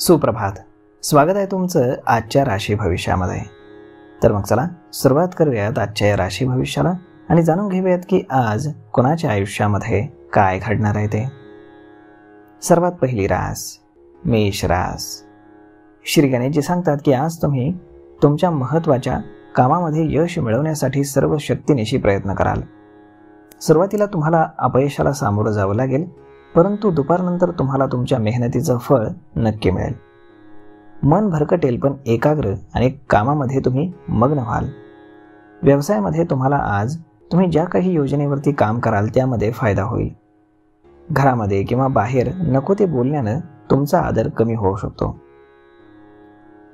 सुप्रभात. स्वागत आहे तुमचं आजच्या राशी भविष्यामध्ये. तर मग चला सुरुवात करूयात आजच्या या राशी भविष्याला आणि जाणून घेऊयात की आज कोणाच्या आयुष्यामध्ये काय घडणार आहे ते. सर्वात पहिली रास मेष रास. श्री गणेशजी सांगतात की आज तुम्ही तुमच्या महत्त्वाच्या कामामध्ये यश मिळवण्यासाठी सर्व शक्तीनिशी प्रयत्न कराल. सुरुवातीला तुम्हाला अपयशाला सामोरं जावं लागेल, परंतु दुपारनंतर तुम्हाला तुमच्या मेहनतीचं फळ नक्की मिळेल. मन भरकटेल पण एकाग्र आणि कामामध्ये तुम्ही मग्न व्हाल. व्यवसायामध्ये तुम्हाला आज तुम्ही ज्या काही योजनेवरती काम कराल त्यामध्ये फायदा होईल. घरामध्ये किंवा बाहेर नको ते बोलण्यानं तुमचा आदर कमी होऊ शकतो.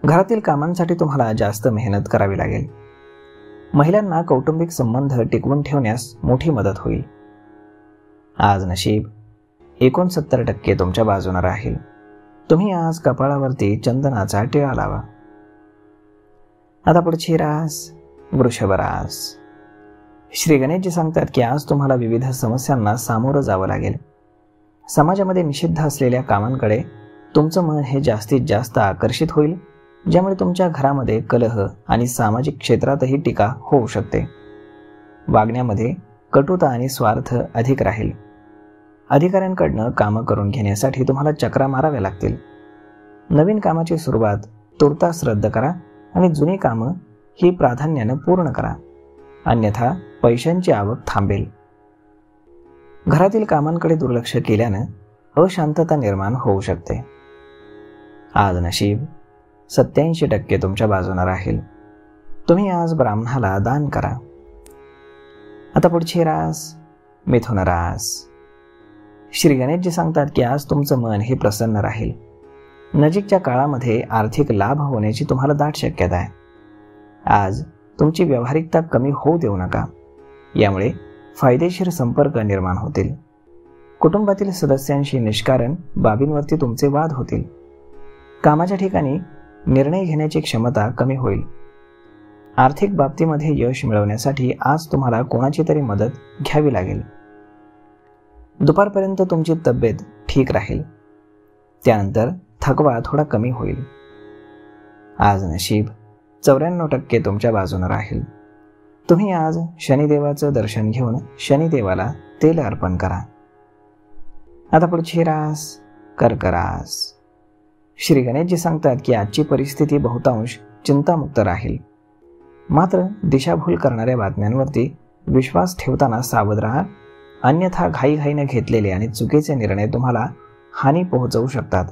घरातील कामांसाठी तुम्हाला जास्त मेहनत करावी लागेल. महिलांना कौटुंबिक संबंध टिकवून ठेवण्यास मोठी मदत होईल. आज नशीब 69% तुमच्या बाजूने राहील. तुम्ही आज कपाळावरती चंदनाचा टिळा लावा. आता पुढची रास वृषभ रास. श्री गणेशजी सांगतात की आज तुम्हाला विविध समस्यांना सामोरं जावं लागेल. समाजामध्ये निषिद्ध असलेल्या कामांकडे तुमचं मन हे जास्तीत जास्त आकर्षित होईल, ज्यामुळे तुमच्या घरामध्ये कलह आणि सामाजिक क्षेत्रातही टीका होऊ शकते. वागण्यामध्ये कटुता आणि स्वार्थ अधिक राहील. अधिकाऱ्यांकडनं कामं करून घेण्यासाठी तुम्हाला चक्रा माराव्या लागतील. नवीन कामाची सुरुवात तुर्तास रद्द करा आणि जुनी कामं ही प्राधान्यानं पूर्ण करा, अन्यथा पैशांची आवक थांबेल. घरातील कामांकडे दुर्लक्ष केल्यानं अशांतता निर्माण होऊ शकते. आज नशीब 87% तुमच्या बाजूने राहील. तुम्ही आज ब्राह्मणाला दान करा. आता पुढची रास मिथुन रास. श्री गणेशजी सांगतात की आज तुमचं मन हे प्रसन्न राहील. नजीकच्या काळामध्ये आर्थिक लाभ होण्याची तुम्हाला दाट शक्यता आहे. आज तुमची व्यावहारिकता कमी होऊ देऊ नका, यामुळे फायदेशीर संपर्क निर्माण होतील. कुटुंबातील सदस्यांशी निष्कारण बाबींवरती तुमचे वाद होतील. कामाच्या ठिकाणी निर्णय घेण्याची क्षमता कमी होईल. आर्थिक बाबतीमध्ये यश मिळवण्यासाठी आज तुम्हाला कोणाची तरी मदत घ्यावी लागेल. दुपारपर्यंत तुमची तब्येत ठीक राहील, त्यानंतर थकवा थोडा कमी होईल. आज नशीब 94% तुमच्या बाजूने राहील. तुम्ही आज शनिदेवाचं दर्शन घेऊन शनिदेवाला तेल अर्पण करा. आता पुढची रास कर्क रास. श्री गणेशजी सांगतात की आजची परिस्थिती बहुतांश चिंतामुक्त राहील. मात्र दिशाभूल करणाऱ्या बातम्यांवरती विश्वास ठेवताना सावध राहा, अन्यथा घाईघाईने घेतलेले आणि चुकीचे निर्णय तुम्हाला हानी पोहोचवू शकतात.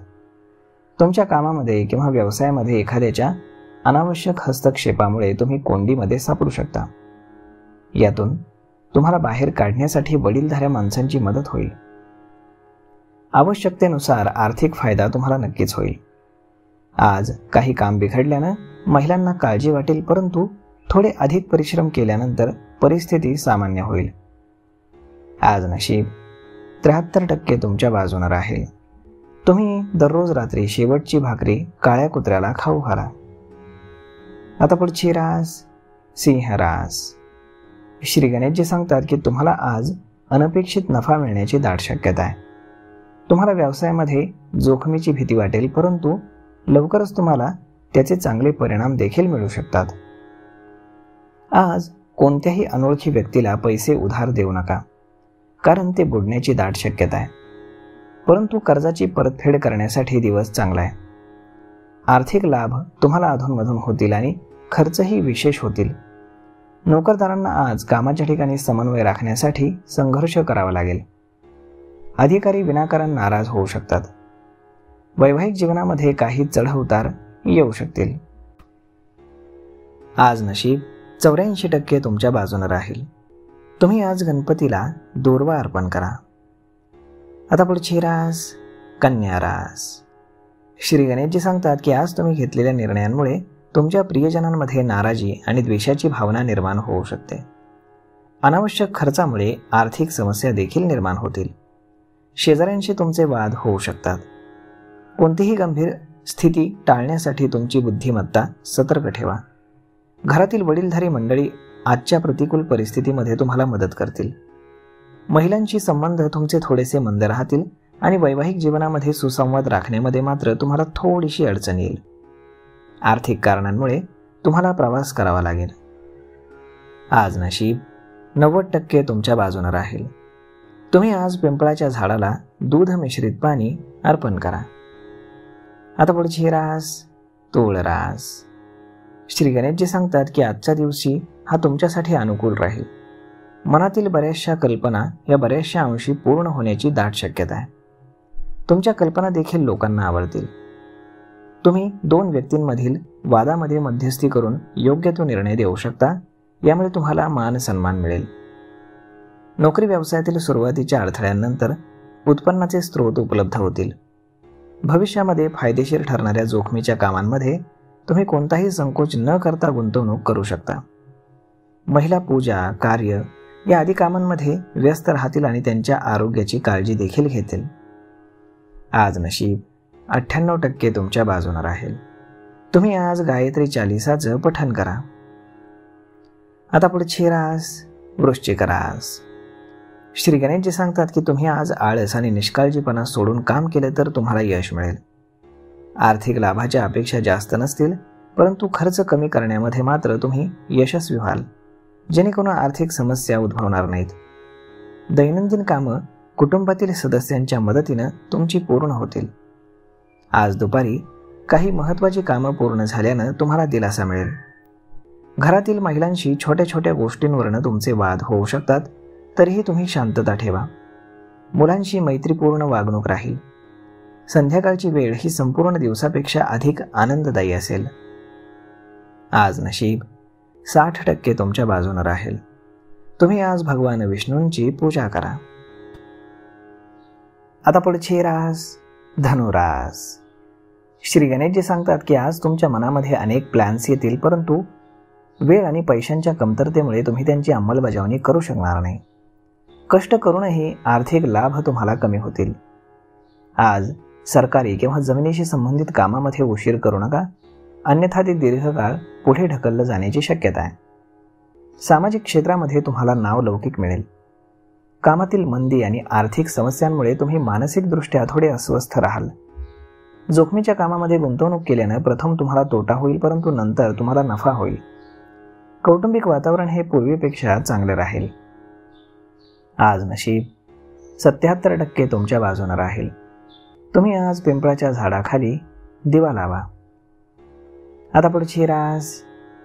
तुमच्या कामामध्ये किंवा व्यवसायामध्ये एखाद्याच्या अनावश्यक हस्तक्षेपामुळे तुम्ही कोंडीमध्ये सापडू शकता. यातून तुम्हाला बाहेर काढण्यासाठी वडीलधाऱ्या माणसांची मदत होईल. आवश्यकतेनुसार आर्थिक फायदा तुम्हाला नक्कीच होईल. आज काही काम बिघडल्यानं महिलांना काळजी वाटेल, परंतु थोडे अधिक परिश्रम केल्यानंतर परिस्थिती सामान्य होईल. आज नशीब 73% तुमच्या बाजूने राहील. तुम्ही दररोज रात्री शेवटची भाकरी काळ्या कुत्र्याला खाऊ घाला. आता पुढची रास सिंह रास. श्री गणेशजी सांगतात की तुम्हाला आज अनपेक्षित नफा मिळण्याची दाट शक्यता आहे. तुम्हाला व्यवसायामध्ये जोखमीची भीती वाटेल, परंतु लवकरच तुम्हाला त्याचे चांगले परिणाम देखील मिळू शकतात. आज कोणत्याही अनोळखी व्यक्तीला पैसे उधार देऊ नका, कारण ते बुडण्याची दाट शक्यता आहे. परंतु कर्जाची परतफेड करण्यासाठी दिवस चांगला आहे. आर्थिक लाभ तुम्हाला अधूनमधून होतील आणि खर्चही विशेष होतील. नोकरदारांना आज कामाच्या ठिकाणी समन्वय राखण्यासाठी संघर्ष करावा लागेल. अधिकारी विनाकारण नाराज होऊ शकतात. वैवाहिक जीवनामध्ये काही चढउतार येऊ शकतील. आज नशीब 84% तुमच्या बाजूने राहील. तुम्ही आज गणपतीला दूर्वा अर्पण करा. आता पुढची रास कन्या रास. श्री गणेशजी सांगतात की आज तुम्ही घेतलेल्या निर्णयांमुळे तुमच्या प्रियजनांमध्ये नाराजी आणि द्वेषाची भावना निर्माण होऊ शकते. अनावश्यक खर्चामुळे आर्थिक समस्या देखील निर्माण होतील. शेजाऱ्यांशी तुमचे वाद होऊ शकतात. कोणतीही गंभीर स्थिती टाळण्यासाठी तुमची बुद्धिमत्ता सतर्क ठेवा. घरातील वडीलधारी मंडळी आजच्या प्रतिकूल परिस्थितीमध्ये तुम्हाला मदत करतील. महिलांशी संबंध तुमचे थोडेसे मंद राहतील आणि वैवाहिक जीवनामध्ये सुसंवाद राखण्यामध्ये मात्र तुम्हाला थोडीशी अडचण येईल. आर्थिक कारणांमुळे तुम्हाला प्रवास करावा लागेल. आज नशीब 90% तुमच्या बाजूने राहील. तुम्ही आज पिंपळाच्या झाडाला दूध मिश्रित पाणी अर्पण करा. आता पुढची रास तूळ रास. श्री गणेशजी सांगतात की आजच्या दिवशी हा तुमच्यासाठी अनुकूल राहील. मनातील बऱ्याचशा कल्पना या बऱ्याचशा अंशी पूर्ण होण्याची दाट शक्यता आहे. तुमच्या कल्पना देखील लोकांना आवडतील. तुम्ही 2 व्यक्तींमधील वादामध्ये मध्यस्थी करून योग्य तो निर्णय देऊ शकता. यामुळे तुम्हाला मान सन्मान मिळेल. नोकरी व्यवसायातील सुरुवातीच्या अडथळ्यांनंतर उत्पन्नाचे स्रोत उपलब्ध होतील. भविष्यामध्ये फायदेशीर ठरणाऱ्या जोखमीच्या कामांमध्ये तुम्ही कोणताही संकोच न करता गुंतवणूक करू शकता. महिला पूजा, कार्य या आदी कामांमध्ये व्यस्त राहतील आणि त्यांच्या आरोग्याची काळजी देखील घेतील. आज नशीब 98% तुमच्या बाजूने राहील. तुम्ही आज गायत्री चालिसाचं पठण करा. आता पुढची रास वृश्चिक रास. श्री गणेशजी सांगतात की तुम्ही आज आळस आणि निष्काळजीपणा सोडून काम केले तर तुम्हाला यश मिळेल. आर्थिक लाभाच्या अपेक्षा जास्त नसतील, परंतु खर्च कमी करण्यामध्ये मात्र तुम्ही यशस्वी व्हाल, जेणेकरून आर्थिक समस्या उद्भवणार नाहीत. दैनंदिन कामं कुटुंबातील सदस्यांच्या मदतीनं तुमची पूर्ण होतील. आज दुपारी काही महत्त्वाची कामं पूर्ण झाल्यानं तुम्हाला दिलासा मिळेल. घरातील महिलांशी छोट्या छोट्या गोष्टींवरनं तुमचे वाद होऊ शकतात, तरीही तुम्ही शांतता ठेवा. मुलांशी मैत्रीपूर्ण वागणूक राहील. संध्याकाळची वेळ ही संपूर्ण दिवसापेक्षा अधिक आनंददायी असेल. आज नशीब 60% तुमच्या बाजूने राहील. तुम्ही आज भगवान विष्णूंची पूजा करा. आता पुढची रास धनुरास. श्री गणेशजी सांगतात की आज तुमच्या मनामध्ये अनेक प्लॅन्स येतील, परंतु वेळ आणि पैशांच्या कमतरतेमुळे तुम्ही त्यांची अंमलबजावणी करू शकणार नाही. कष्ट करूनही आर्थिक लाभ तुम्हाला कमी होतील. आज सरकारी किंवा जमिनीशी संबंधित कामामध्ये उशीर करू नका, अन्यथा ते दीर्घकाळ पुढे ढकललं जाण्याची शक्यता आहे. सामाजिक क्षेत्रामध्ये तुम्हाला नावलौकिक मिळेल. कामातील मंदी आणि आर्थिक समस्यांमुळे तुम्ही मानसिकदृष्ट्या थोडे अस्वस्थ राहाल. जोखमीच्या कामामध्ये गुंतवणूक केल्यानं प्रथम तुम्हाला तोटा होईल, परंतु नंतर तुम्हाला नफा होईल. कौटुंबिक वातावरण हे पूर्वीपेक्षा चांगले राहील. आज नशीब 77% तुमच्या बाजूने राहील. तुम्ही आज पिंपळाच्या झाडाखाली दिवा लावा. आता पुढची रास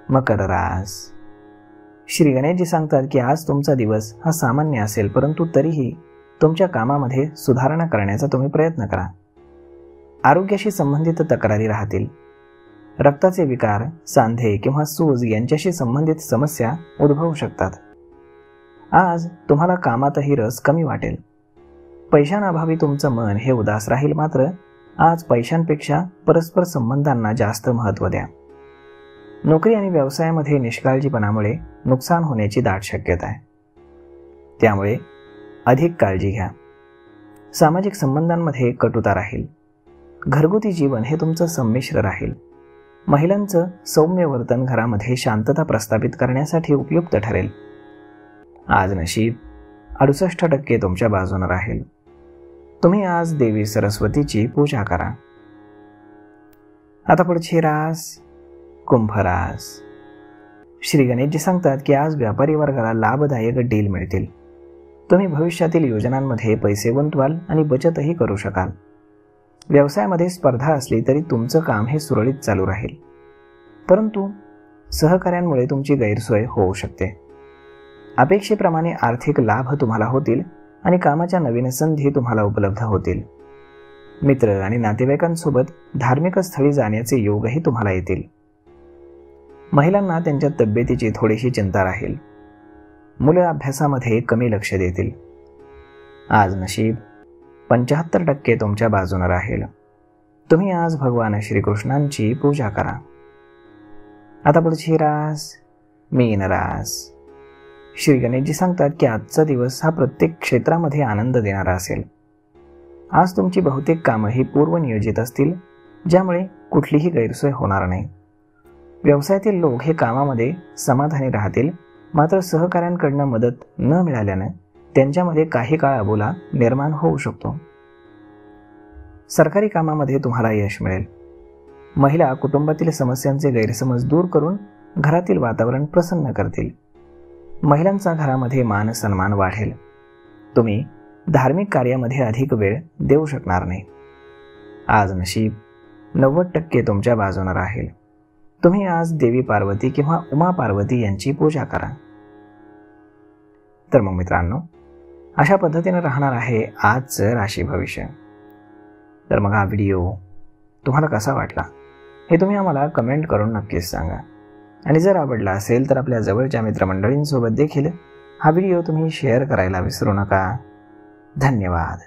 मकर रास. श्री गणेशजी सांगतात की आज तुमचा दिवस हा सामान्य असेल, परंतु तरीही तुमच्या कामामध्ये सुधारणा करण्याचा तुम्ही प्रयत्न करा. आरोग्याशी संबंधित तक्रारी राहतील. रक्ताचे विकार, सांधे किंवा सूज यांच्याशी संबंधित समस्या उद्भवू शकतात. आज तुम्हाला कामातही रस कमी वाटेल. पैशांअभावी तुमचं मन हे उदास राहील, मात्र आज पैशांपेक्षा परस्पर संबंधांना जास्त महत्त्व द्या. नोकरी आणि व्यवसायामध्ये निष्काळजीपणामुळे नुकसान होण्याची दाट शक्यता आहे, त्यामुळे अधिक काळजी घ्या. सामाजिक संबंधांमध्ये कटुता राहील. घरगुती जीवन हे तुमचं संमिश्र राहील. महिलांचं सौम्य वर्तन घरामध्ये शांतता प्रस्थापित करण्यासाठी उपयुक्त ठरेल. आज नशीब 68% तुमच्या बाजूने राहील. तुम्ही आज देवी सरस्वतीची पूजा करा. आता पुढची रास कुंभ रास. श्री गणेशजी सांगतात की आज व्यापारी वर्गाला लाभदायक डील मिळतील. तुम्ही भविष्यातील योजनांमध्ये पैसे गुंतवाल आणि बचतही करू शकाल. व्यवसायामध्ये स्पर्धा असली तरी तुमचं काम हे सुरळीत चालू राहील, परंतु सहकाऱ्यांमुळे तुमची गैरसोय होऊ शकते. अपेक्षेप्रमाणे आर्थिक लाभ तुम्हाला होतील आणि कामाच्या नवीन संधी तुम्हाला उपलब्ध होतील. मित्र आणि नातेवाईकांसोबत धार्मिक स्थळी जाण्याचे योगही तुम्हाला येतील. महिलांना त्यांच्या तब्येतीची थोडीशी चिंता राहील. मुलं अभ्यासामध्ये कमी लक्ष देतील. आज नशीब 75% तुमच्या बाजूने राहील. तुम्ही आज भगवान श्रीकृष्णांची पूजा करा. आता पुढची रास मीन रास. श्री गणेशजी सांगतात की आजचा दिवस हा प्रत्येक क्षेत्रामध्ये आनंद देणारा असेल. आज तुमची बहुतेक कामं ही पूर्वनियोजित असतील, ज्यामुळे कुठलीही गैरसोय होणार नाही. व्यवसायातील लोक हे कामामध्ये समाधानी राहतील, मात्र सहकाऱ्यांकडून मदत न मिळाल्यानं त्यांच्यामध्ये काही काळ अबोला निर्माण होऊ शकतो. सरकारी कामामध्ये तुम्हाला यश मिळेल. महिला कुटुंबातील समस्यांचे गैरसमज दूर करून घरातील वातावरण प्रसन्न करतील. महिलांचा घरामध्ये मान सन्मान वाढेल. तुम्ही धार्मिक कार्यामध्ये अधिक वेळ देऊ शकणार नाही. आज नशीब 90% तुमच्या बाजूने राहील. तुम्ही आज देवी पार्वती किंवा उमा पार्वती यांची पूजा करा. तर मग मित्रांनो, अशा पद्धतीने राहणार आहे आजचं राशी भविष्य. तर मग हा व्हिडिओ तुम्हाला कसा वाटला हे तुम्ही आम्हाला कमेंट करून नक्कीच सांगा. आणि जर आवडला असेल तर आपल्या जवळच्या मित्रमंडळींसोबत देखील हा व्हिडिओ तुम्ही शेअर करायला विसरू नका. धन्यवाद.